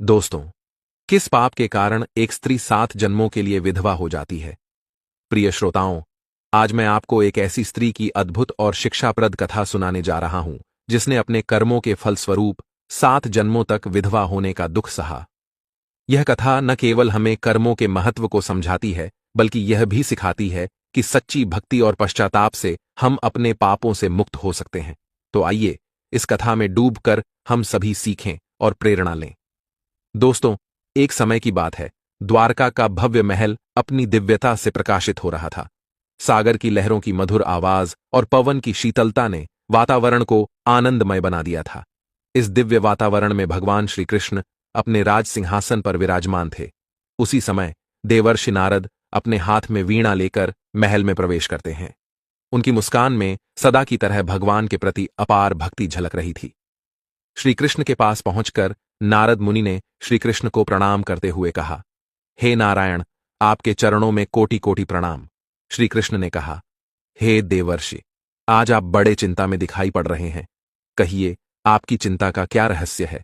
दोस्तों, किस पाप के कारण एक स्त्री 7 जन्मों के लिए विधवा हो जाती है? प्रिय श्रोताओं, आज मैं आपको एक ऐसी स्त्री की अद्भुत और शिक्षाप्रद कथा सुनाने जा रहा हूं, जिसने अपने कर्मों के फलस्वरूप 7 जन्मों तक विधवा होने का दुख सहा। यह कथा न केवल हमें कर्मों के महत्व को समझाती है, बल्कि यह भी सिखाती है कि सच्ची भक्ति और पश्चाताप से हम अपने पापों से मुक्त हो सकते हैं। तो आइए, इस कथा में डूबकर हम सभी सीखें और प्रेरणा लें। दोस्तों, एक समय की बात है। द्वारका का भव्य महल अपनी दिव्यता से प्रकाशित हो रहा था। सागर की लहरों की मधुर आवाज और पवन की शीतलता ने वातावरण को आनंदमय बना दिया था। इस दिव्य वातावरण में भगवान श्री कृष्ण अपने राज सिंहासन पर विराजमान थे। उसी समय देवर्षि नारद अपने हाथ में वीणा लेकर महल में प्रवेश करते हैं। उनकी मुस्कान में सदा की तरह भगवान के प्रति अपार भक्ति झलक रही थी। श्री कृष्ण के पास पहुंचकर नारद मुनि ने श्री कृष्ण को प्रणाम करते हुए कहा, हे नारायण, आपके चरणों में कोटि कोटि प्रणाम। श्री कृष्ण ने कहा, हे देवर्षि, आज आप बड़े चिंता में दिखाई पड़ रहे हैं। कहिए, आपकी चिंता का क्या रहस्य है?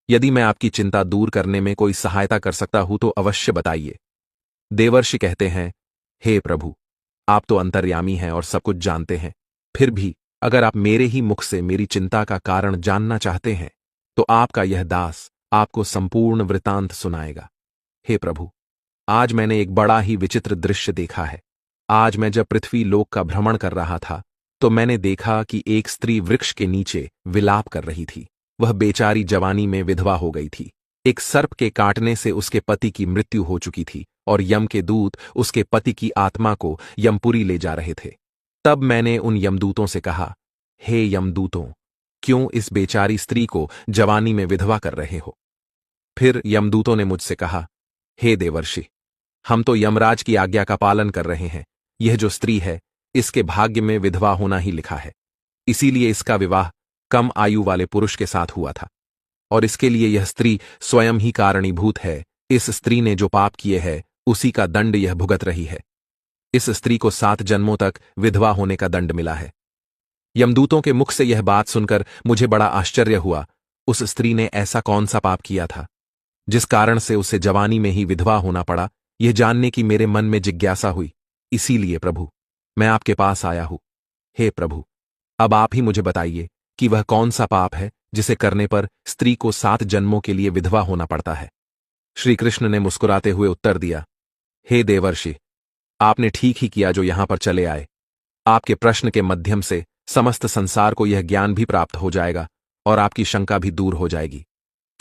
यदि मैं आपकी चिंता दूर करने में कोई सहायता कर सकता हूं तो अवश्य बताइए। देवर्षि कहते हैं, हे प्रभु, आप तो अंतर्यामी हैं और सब कुछ जानते हैं। फिर भी अगर आप मेरे ही मुख से मेरी चिंता का कारण जानना चाहते हैं, तो आपका यह दास आपको संपूर्ण वृतांत सुनाएगा। हे प्रभु, आज मैंने एक बड़ा ही विचित्र दृश्य देखा है। आज मैं जब पृथ्वी लोक का भ्रमण कर रहा था, तो मैंने देखा कि एक स्त्री वृक्ष के नीचे विलाप कर रही थी। वह बेचारी जवानी में विधवा हो गई थी। एक सर्प के काटने से उसके पति की मृत्यु हो चुकी थी और यम के दूत उसके पति की आत्मा को यमपुरी ले जा रहे थे। तब मैंने उन यमदूतों से कहा, हे यमदूतों, क्यों इस बेचारी स्त्री को जवानी में विधवा कर रहे हो? फिर यमदूतों ने मुझसे कहा, हे देवर्षि, हम तो यमराज की आज्ञा का पालन कर रहे हैं। यह जो स्त्री है, इसके भाग्य में विधवा होना ही लिखा है। इसीलिए इसका विवाह कम आयु वाले पुरुष के साथ हुआ था, और इसके लिए यह स्त्री स्वयं ही कारणीभूत है। इस स्त्री ने जो पाप किए हैं, उसी का दंड यह भुगत रही है। इस स्त्री को 7 जन्मों तक विधवा होने का दंड मिला है। यमदूतों के मुख से यह बात सुनकर मुझे बड़ा आश्चर्य हुआ। उस स्त्री ने ऐसा कौन सा पाप किया था, जिस कारण से उसे जवानी में ही विधवा होना पड़ा? यह जानने की मेरे मन में जिज्ञासा हुई। इसीलिए प्रभु, मैं आपके पास आया हूं। हे प्रभु, अब आप ही मुझे बताइए कि वह कौन सा पाप है जिसे करने पर स्त्री को 7 जन्मों के लिए विधवा होना पड़ता है। श्री कृष्ण ने मुस्कुराते हुए उत्तर दिया, हे देवर्षि, आपने ठीक ही किया जो यहां पर चले आए। आपके प्रश्न के माध्यम से समस्त संसार को यह ज्ञान भी प्राप्त हो जाएगा और आपकी शंका भी दूर हो जाएगी।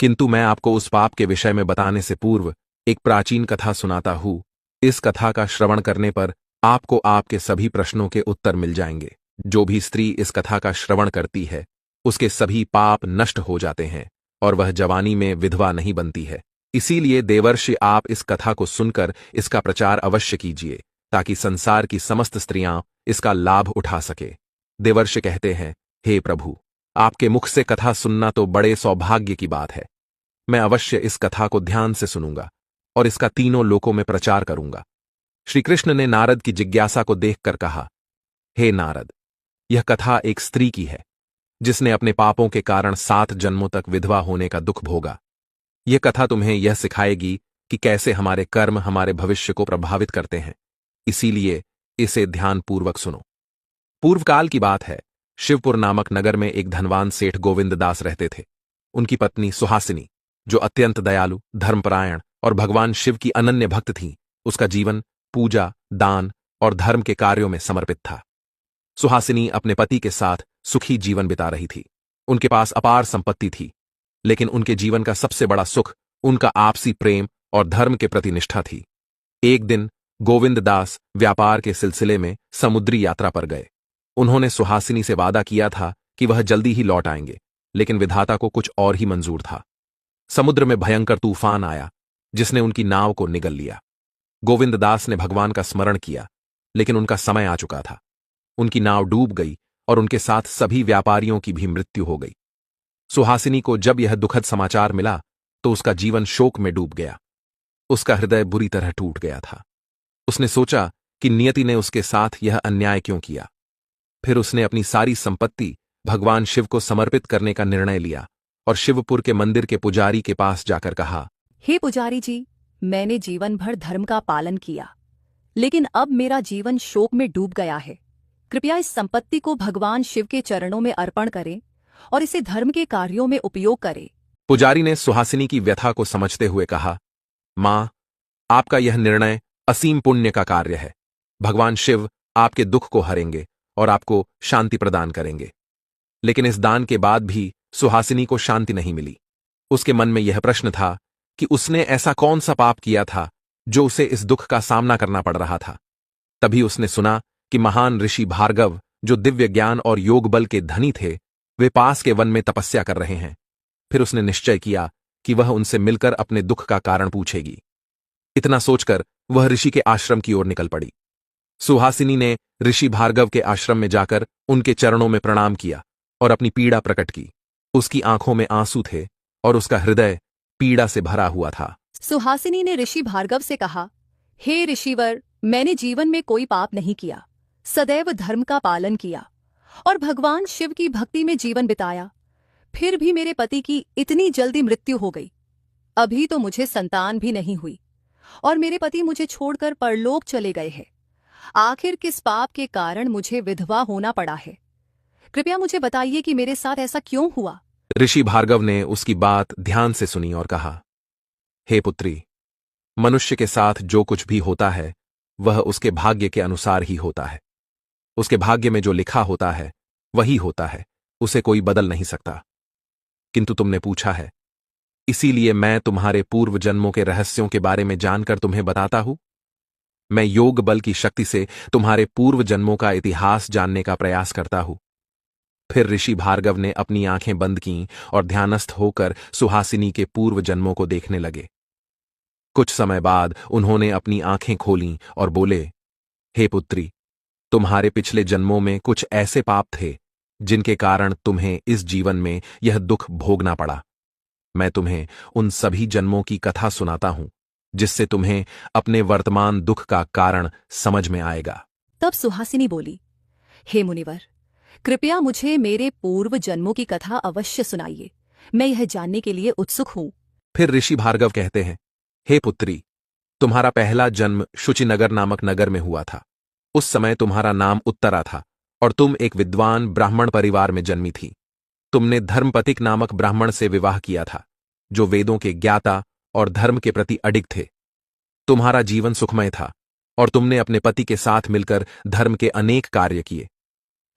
किंतु मैं आपको उस पाप के विषय में बताने से पूर्व एक प्राचीन कथा सुनाता हूं। इस कथा का श्रवण करने पर आपको आपके सभी प्रश्नों के उत्तर मिल जाएंगे। जो भी स्त्री इस कथा का श्रवण करती है, उसके सभी पाप नष्ट हो जाते हैं और वह जवानी में विधवा नहीं बनती है। इसीलिए देवर्षि, आप इस कथा को सुनकर इसका प्रचार अवश्य कीजिए, ताकि संसार की समस्त स्त्रियां इसका लाभ उठा सके। देवर्षि कहते हैं, हे प्रभु, आपके मुख से कथा सुनना तो बड़े सौभाग्य की बात है। मैं अवश्य इस कथा को ध्यान से सुनूंगा और इसका तीनों लोकों में प्रचार करूंगा। श्री कृष्ण ने नारद की जिज्ञासा को देखकर कहा, हे नारद, यह कथा एक स्त्री की है, जिसने अपने पापों के कारण 7 जन्मों तक विधवा होने का दुख भोगा। यह कथा तुम्हें यह सिखाएगी कि कैसे हमारे कर्म हमारे भविष्य को प्रभावित करते हैं। इसीलिए इसे ध्यानपूर्वक सुनो। पूर्वकाल की बात है। शिवपुर नामक नगर में एक धनवान सेठ गोविंद दास रहते थे। उनकी पत्नी सुहासिनी, जो अत्यंत दयालु, धर्मपरायण और भगवान शिव की अनन्य भक्त थी, उसका जीवन पूजा, दान और धर्म के कार्यों में समर्पित था। सुहासिनी अपने पति के साथ सुखी जीवन बिता रही थी। उनके पास अपार संपत्ति थी, लेकिन उनके जीवन का सबसे बड़ा सुख उनका आपसी प्रेम और धर्म के प्रति निष्ठा थी। एक दिन गोविंद दास व्यापार के सिलसिले में समुद्री यात्रा पर गए। उन्होंने सुहासिनी से वादा किया था कि वह जल्दी ही लौट आएंगे, लेकिन विधाता को कुछ और ही मंजूर था। समुद्र में भयंकर तूफान आया, जिसने उनकी नाव को निगल लिया। गोविंद दास ने भगवान का स्मरण किया, लेकिन उनका समय आ चुका था। उनकी नाव डूब गई और उनके साथ सभी व्यापारियों की भी मृत्यु हो गई। सुहासिनी को जब यह दुखद समाचार मिला, तो उसका जीवन शोक में डूब गया। उसका हृदय बुरी तरह टूट गया था। उसने सोचा कि नियति ने उसके साथ यह अन्याय क्यों किया। फिर उसने अपनी सारी संपत्ति भगवान शिव को समर्पित करने का निर्णय लिया और शिवपुर के मंदिर के पुजारी के पास जाकर कहा, हे पुजारी जी, मैंने जीवन भर धर्म का पालन किया, लेकिन अब मेरा जीवन शोक में डूब गया है। कृपया इस संपत्ति को भगवान शिव के चरणों में अर्पण करें और इसे धर्म के कार्यों में उपयोग करें। पुजारी ने सुहासिनी की व्यथा को समझते हुए कहा, मां, आपका यह निर्णय असीम पुण्य का कार्य है। भगवान शिव आपके दुख को हरेंगे और आपको शांति प्रदान करेंगे। लेकिन इस दान के बाद भी सुहासिनी को शांति नहीं मिली। उसके मन में यह प्रश्न था कि उसने ऐसा कौन सा पाप किया था जो उसे इस दुख का सामना करना पड़ रहा था। तभी उसने सुना कि महान ऋषि भार्गव, जो दिव्य ज्ञान और योग बल के धनी थे, वे पास के वन में तपस्या कर रहे हैं। फिर उसने निश्चय किया कि वह उनसे मिलकर अपने दुख का कारण पूछेगी। इतना सोचकर वह ऋषि के आश्रम की ओर निकल पड़ी। सुहासिनी ने ऋषि भार्गव के आश्रम में जाकर उनके चरणों में प्रणाम किया और अपनी पीड़ा प्रकट की। उसकी आंखों में आंसू थे और उसका हृदय पीड़ा से भरा हुआ था। सुहासिनी ने ऋषि भार्गव से कहा, हे ऋषिवर, मैंने जीवन में कोई पाप नहीं किया, सदैव धर्म का पालन किया और भगवान शिव की भक्ति में जीवन बिताया। फिर भी मेरे पति की इतनी जल्दी मृत्यु हो गई। अभी तो मुझे संतान भी नहीं हुई और मेरे पति मुझे छोड़कर परलोक चले गए हैं। आखिर किस पाप के कारण मुझे विधवा होना पड़ा है? कृपया मुझे बताइए कि मेरे साथ ऐसा क्यों हुआ। ऋषि भार्गव ने उसकी बात ध्यान से सुनी और कहा, हे पुत्री, मनुष्य के साथ जो कुछ भी होता है वह उसके भाग्य के अनुसार ही होता है। उसके भाग्य में जो लिखा होता है वही होता है, उसे कोई बदल नहीं सकता। किंतु तुमने पूछा है, इसीलिए मैं तुम्हारे पूर्व जन्मों के रहस्यों के बारे में जानकर तुम्हें बताता हूं। मैं योग बल की शक्ति से तुम्हारे पूर्व जन्मों का इतिहास जानने का प्रयास करता हूं। फिर ऋषि भार्गव ने अपनी आंखें बंद कीं और ध्यानस्थ होकर सुहासिनी के पूर्व जन्मों को देखने लगे। कुछ समय बाद उन्होंने अपनी आंखें खोलीं और बोले, हे पुत्री, तुम्हारे पिछले जन्मों में कुछ ऐसे पाप थे जिनके कारण तुम्हें इस जीवन में यह दुख भोगना पड़ा। मैं तुम्हें उन सभी जन्मों की कथा सुनाता हूं, जिससे तुम्हें अपने वर्तमान दुख का कारण समझ में आएगा। तब सुहासिनी बोली, हे मुनिवर, कृपया मुझे मेरे पूर्व जन्मों की कथा अवश्य सुनाइए। मैं यह जानने के लिए उत्सुक हूं। फिर ऋषि भार्गव कहते हैं, हे पुत्री, तुम्हारा पहला जन्म शुचिनगर नामक नगर में हुआ था। उस समय तुम्हारा नाम उत्तरा था और तुम एक विद्वान ब्राह्मण परिवार में जन्मी थी। तुमने धर्मपतिक नामक ब्राह्मण से विवाह किया था, जो वेदों के ज्ञाता और धर्म के प्रति अडिग थे। तुम्हारा जीवन सुखमय था और तुमने अपने पति के साथ मिलकर धर्म के अनेक कार्य किए।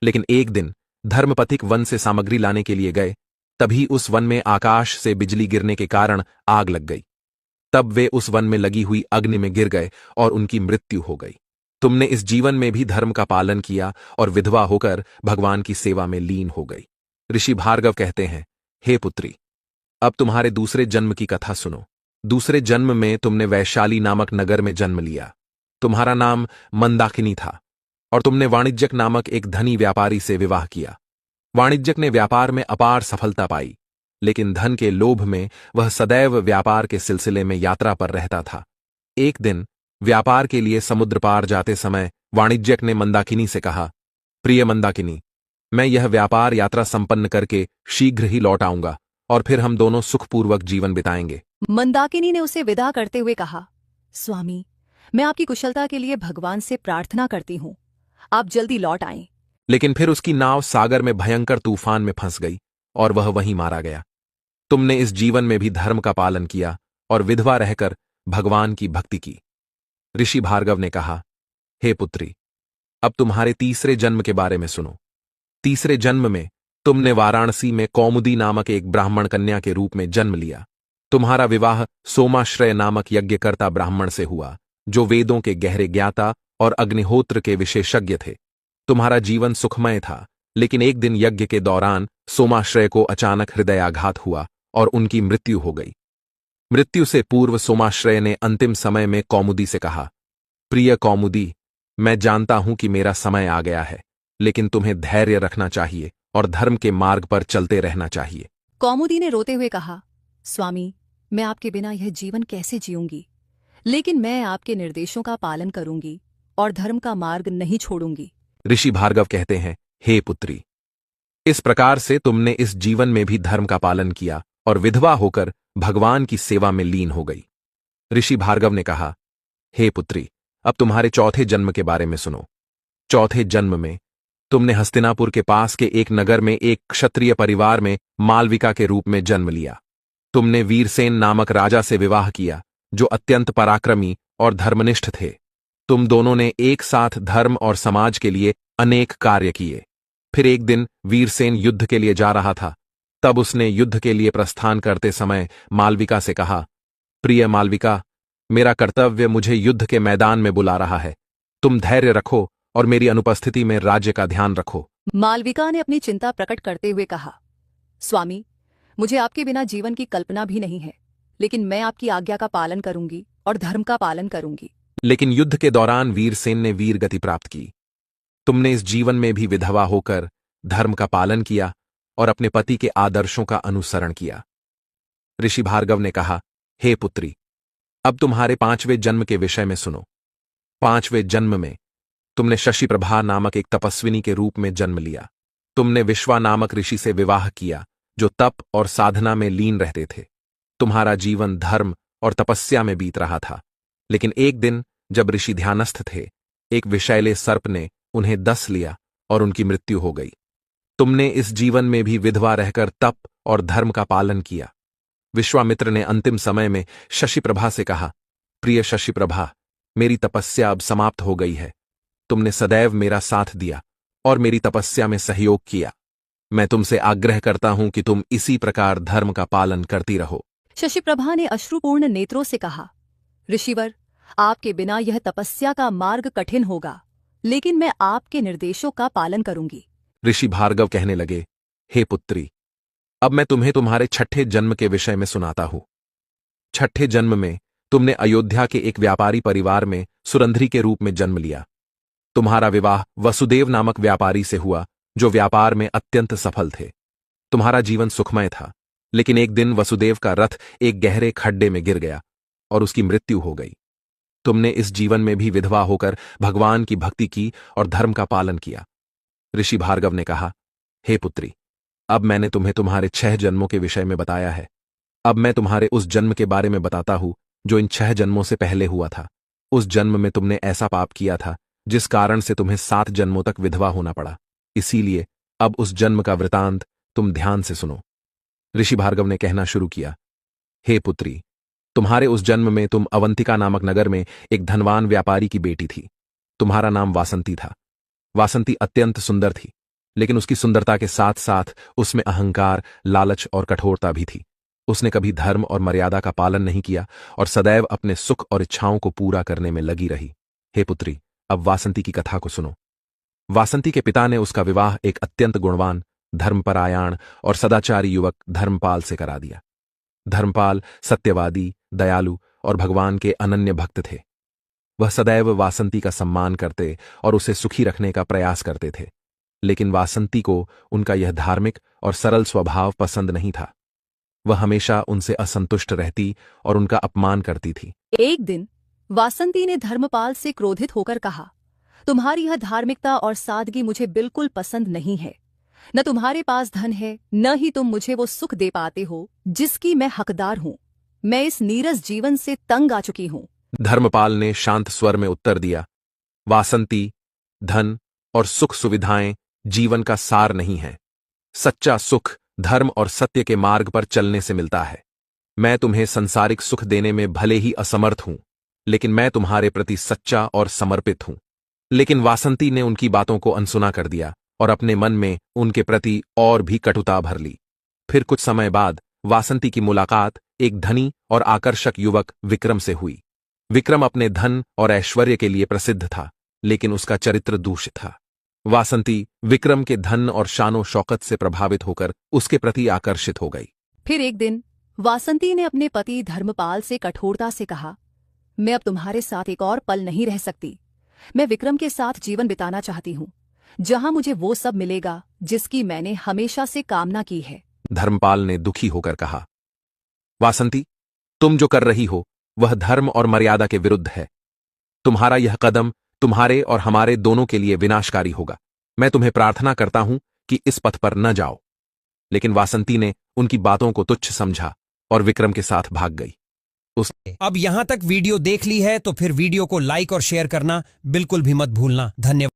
लेकिन एक दिन धर्मपतिक वन से सामग्री लाने के लिए गए, तभी उस वन में आकाश से बिजली गिरने के कारण आग लग गई। तब वे उस वन में लगी हुई अग्नि में गिर गए और उनकी मृत्यु हो गई। तुमने इस जीवन में भी धर्म का पालन किया और विधवा होकर भगवान की सेवा में लीन हो गई। ऋषि भार्गव कहते हैं, हे पुत्री, अब तुम्हारे दूसरे जन्म की कथा सुनो। दूसरे जन्म में तुमने वैशाली नामक नगर में जन्म लिया। तुम्हारा नाम मंदाकिनी था और तुमने वाणिज्यक नामक एक धनी व्यापारी से विवाह किया। वाणिज्यक ने व्यापार में अपार सफलता पाई, लेकिन धन के लोभ में वह सदैव व्यापार के सिलसिले में यात्रा पर रहता था। एक दिन व्यापार के लिए समुद्र पार जाते समय वाणिज्यक ने मंदाकिनी से कहा, प्रिय मंदाकिनी, मैं यह व्यापार यात्रा संपन्न करके शीघ्र ही लौट आऊंगा और फिर हम दोनों सुखपूर्वक जीवन बिताएंगे। मंदाकिनी ने उसे विदा करते हुए कहा, स्वामी, मैं आपकी कुशलता के लिए भगवान से प्रार्थना करती हूँ, आप जल्दी लौट आएं। लेकिन फिर उसकी नाव सागर में भयंकर तूफान में फंस गई और वह वहीं मारा गया। तुमने इस जीवन में भी धर्म का पालन किया और विधवा रहकर भगवान की भक्ति की। ऋषि भार्गव ने कहा, हे पुत्री, अब तुम्हारे तीसरे जन्म के बारे में सुनो। तीसरे जन्म में तुमने वाराणसी में कौमुदी नामक एक ब्राह्मण कन्या के रूप में जन्म लिया। तुम्हारा विवाह सोमाश्रय नामक यज्ञकर्ता ब्राह्मण से हुआ, जो वेदों के गहरे ज्ञाता और अग्निहोत्र के विशेषज्ञ थे। तुम्हारा जीवन सुखमय था, लेकिन एक दिन यज्ञ के दौरान सोमाश्रय को अचानक हृदयाघात हुआ और उनकी मृत्यु हो गई। मृत्यु से पूर्व सोमाश्रय ने अंतिम समय में कौमुदी से कहा, प्रिय कौमुदी, मैं जानता हूं कि मेरा समय आ गया है, लेकिन तुम्हें धैर्य रखना चाहिए और धर्म के मार्ग पर चलते रहना चाहिए। कौमुदी ने रोते हुए कहा, स्वामी, मैं आपके बिना यह जीवन कैसे जीऊंगी, लेकिन मैं आपके निर्देशों का पालन करूंगी और धर्म का मार्ग नहीं छोड़ूंगी। ऋषि भार्गव कहते हैं, हे पुत्री, इस प्रकार से तुमने इस जीवन में भी धर्म का पालन किया और विधवा होकर भगवान की सेवा में लीन हो गई। ऋषि भार्गव ने कहा, हे पुत्री, अब तुम्हारे चौथे जन्म के बारे में सुनो। चौथे जन्म में तुमने हस्तिनापुर के पास के एक नगर में एक क्षत्रिय परिवार में मालविका के रूप में जन्म लिया। तुमने वीरसेन नामक राजा से विवाह किया, जो अत्यंत पराक्रमी और धर्मनिष्ठ थे। तुम दोनों ने एक साथ धर्म और समाज के लिए अनेक कार्य किए। फिर एक दिन वीरसेन युद्ध के लिए जा रहा था। तब उसने युद्ध के लिए प्रस्थान करते समय मालविका से कहा, प्रिय मालविका, मेरा कर्तव्य मुझे युद्ध के मैदान में बुला रहा है। तुम धैर्य रखो और मेरी अनुपस्थिति में राज्य का ध्यान रखो। मालविका ने अपनी चिंता प्रकट करते हुए कहा, स्वामी, मुझे आपके बिना जीवन की कल्पना भी नहीं है, लेकिन मैं आपकी आज्ञा का पालन करूंगी और धर्म का पालन करूंगी। लेकिन युद्ध के दौरान वीरसेन ने वीर गति प्राप्त की। तुमने इस जीवन में भी विधवा होकर धर्म का पालन किया और अपने पति के आदर्शों का अनुसरण किया। ऋषि भार्गव ने कहा, हे पुत्री, अब तुम्हारे पांचवें जन्म के विषय में सुनो। पांचवें जन्म में तुमने शशि प्रभा नामक एक तपस्विनी के रूप में जन्म लिया। तुमने विश्वा नामक ऋषि से विवाह किया, जो तप और साधना में लीन रहते थे। तुम्हारा जीवन धर्म और तपस्या में बीत रहा था। लेकिन एक दिन जब ऋषि ध्यानस्थ थे, एक विषैले सर्प ने उन्हें डस लिया और उनकी मृत्यु हो गई। तुमने इस जीवन में भी विधवा रहकर तप और धर्म का पालन किया। विश्वामित्र ने अंतिम समय में शशि प्रभा से कहा, प्रिय शशि प्रभा, मेरी तपस्या अब समाप्त हो गई है। तुमने सदैव मेरा साथ दिया और मेरी तपस्या में सहयोग किया। मैं तुमसे आग्रह करता हूं कि तुम इसी प्रकार धर्म का पालन करती रहो। शशि प्रभा ने अश्रुपूर्ण नेत्रों से कहा, ऋषिवर, आपके बिना यह तपस्या का मार्ग कठिन होगा, लेकिन मैं आपके निर्देशों का पालन करूंगी। ऋषि भार्गव कहने लगे, हे पुत्री, अब मैं तुम्हें तुम्हारे छठे जन्म के विषय में सुनाता हूं। छठे जन्म में तुमने अयोध्या के एक व्यापारी परिवार में सुरंधरी के रूप में जन्म लिया। तुम्हारा विवाह वसुदेव नामक व्यापारी से हुआ, जो व्यापार में अत्यंत सफल थे। तुम्हारा जीवन सुखमय था, लेकिन एक दिन वसुदेव का रथ एक गहरे खड्डे में गिर गया और उसकी मृत्यु हो गई। तुमने इस जीवन में भी विधवा होकर भगवान की भक्ति की और धर्म का पालन किया। ऋषि भार्गव ने कहा, हे पुत्री, अब मैंने तुम्हें तुम्हारे 6 जन्मों के विषय में बताया है। अब मैं तुम्हारे उस जन्म के बारे में बताता हूं जो इन 6 जन्मों से पहले हुआ था। उस जन्म में तुमने ऐसा पाप किया था जिस कारण से तुम्हें 7 जन्मों तक विधवा होना पड़ा। इसीलिए अब उस जन्म का वृतांत तुम ध्यान से सुनो। ऋषि भार्गव ने कहना शुरू किया, हे पुत्री, तुम्हारे उस जन्म में तुम अवंतिका नामक नगर में एक धनवान व्यापारी की बेटी थी। तुम्हारा नाम वासंती था। वासंती अत्यंत सुंदर थी, लेकिन उसकी सुंदरता के साथ साथ उसमें अहंकार, लालच और कठोरता भी थी। उसने कभी धर्म और मर्यादा का पालन नहीं किया और सदैव अपने सुख और इच्छाओं को पूरा करने में लगी रही। हे पुत्री, अब वासंती की कथा को सुनो। वासंती के पिता ने उसका विवाह एक अत्यंत गुणवान, धर्मपरायण और सदाचारी युवक धर्मपाल से करा दिया। धर्मपाल सत्यवादी, दयालु और भगवान के अनन्य भक्त थे। वह सदैव वासंती का सम्मान करते और उसे सुखी रखने का प्रयास करते थे। लेकिन वासंती को उनका यह धार्मिक और सरल स्वभाव पसंद नहीं था। वह हमेशा उनसे असंतुष्ट रहती और उनका अपमान करती थी। एक दिन वासंती ने धर्मपाल से क्रोधित होकर कहा, तुम्हारी यह धार्मिकता और सादगी मुझे बिल्कुल पसंद नहीं है। न तुम्हारे पास धन है, न ही तुम मुझे वो सुख दे पाते हो जिसकी मैं हकदार हूं। मैं इस नीरस जीवन से तंग आ चुकी हूं। धर्मपाल ने शांत स्वर में उत्तर दिया, वासंती, धन और सुख सुविधाएं जीवन का सार नहीं है। सच्चा सुख धर्म और सत्य के मार्ग पर चलने से मिलता है। मैं तुम्हें संसारिक सुख देने में भले ही असमर्थ हूं, लेकिन मैं तुम्हारे प्रति सच्चा और समर्पित हूं। लेकिन वासंती ने उनकी बातों को अनसुना कर दिया और अपने मन में उनके प्रति और भी कटुता भर ली। फिर कुछ समय बाद वासंती की मुलाकात एक धनी और आकर्षक युवक विक्रम से हुई। विक्रम अपने धन और ऐश्वर्य के लिए प्रसिद्ध था, लेकिन उसका चरित्र दूषित था। वासंती विक्रम के धन और शानो शौकत से प्रभावित होकर उसके प्रति आकर्षित हो गई। फिर एक दिन वासंती ने अपने पति धर्मपाल से कठोरता से कहा, मैं अब तुम्हारे साथ एक और पल नहीं रह सकती। मैं विक्रम के साथ जीवन बिताना चाहती हूँ, जहां मुझे वो सब मिलेगा जिसकी मैंने हमेशा से कामना की है। धर्मपाल ने दुखी होकर कहा, वासंती, तुम जो कर रही हो वह धर्म और मर्यादा के विरुद्ध है। तुम्हारा यह कदम तुम्हारे और हमारे दोनों के लिए विनाशकारी होगा। मैं तुम्हें प्रार्थना करता हूं कि इस पथ पर न जाओ, लेकिन वासंती ने उनकी बातों को तुच्छ समझा और विक्रम के साथ भाग गई। अब यहां तक वीडियो देख ली है तो फिर वीडियो को लाइक और शेयर करना बिल्कुल भी मत भूलना। धन्यवाद।